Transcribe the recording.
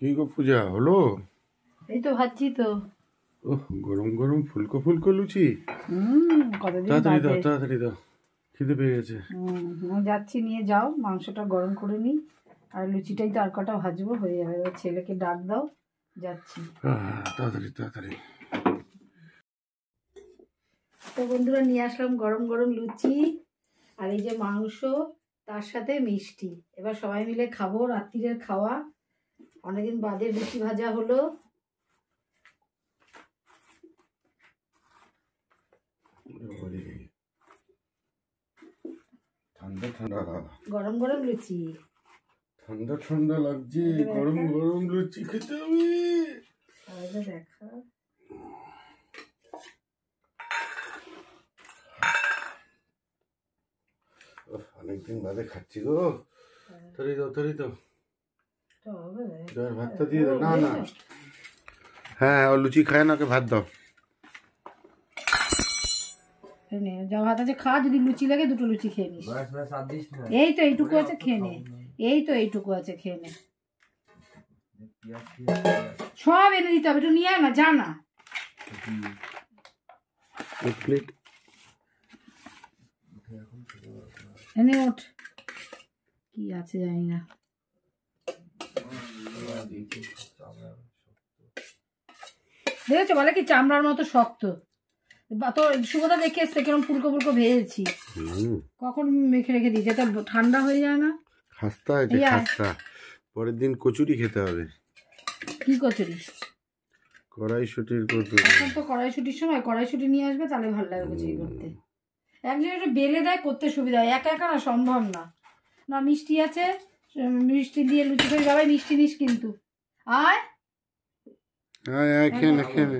কি গো পূজা হলো? এই তো ভাবছি তো। ওহ, গরম গরম ফুলকো ফুলকো লুচি। কতদিন তাড়াতাড়ি দাও, বাদে। তাড়াতাড়ি দাও, খিদে পেয়ে গেছে। আমি যাচ্ছি, নিয়ে যাও, মাংসটা গরম করে নিই, আর লুচিটাই তো আর কটা ভাজবো, হয়ে যাবে। এবার ছেলেকে ডাক দাও, যাচ্ছি। তাড়াতাড়ি তাড়াতাড়ি। তো বন্ধুরা, নিয়ে আসলাম গরম গরম লুচি, আর এই যে মাংস, তার সাথে মিষ্টি। এবার সবাই মিলে খাবো, রাত্রিরের খাওয়া। অনেকদিন বাদে লুচি ভাজা হলো। ঠান্ডা ঠান্ডা, গরম গরম লুচি, ঠান্ডা ঠান্ডা লাগছে। গরম গরম লুচি খেতে হবে। দেখা অনেকদিন বাদে খাচ্ছি গো। তরি দাও, তরি দাও, ভাতটা দিয়ে দাও। না না, হ্যাঁ, ও লুচি খায় না, ওকে ভাত দাও। যা ভাত আছে খা, যদি লুচি লাগে দুটো লুচি খেয়ে নিস। এই তো এইটুকু আছে, খেয়ে নে। এই তো এইটুকু আছে, খেয়ে নে। সব এনে দিতে হবে, একটু নিয়ে আয় না, যা না। এনে ওঠ, কি আছে জানি না। দেখেছো, বলে কি চামড়ার মতো শক্ত। তোর সুগন্ধা দেখে এসছে কিরকম ফুলকো ফুলকো ভেজেছি, কখন মেখে রেখে দিয়েছি, এটা ঠান্ডা হয়ে যায় না। খাস্তা হয়েছে, খাস্তা। পরের দিন কচুরি খেতে হবে। কি কচুরি? কড়াইশুটির কচুরি। এখন তো কড়াইশুটির সময়, কড়াইশুটি নিয়ে আসবে, তাহলে ভালো লাগবে কচুরি করতে। একজন একটু বেলে দেয়, করতে সুবিধা হয়, একা একা না সম্ভব না। না মিষ্টি আছে, মিষ্টি দিয়ে লুচি করে যাবে। মিষ্টি নিস কিন্তু। আয় আয় আয়, খেয়ে নে, খেয়ে নে।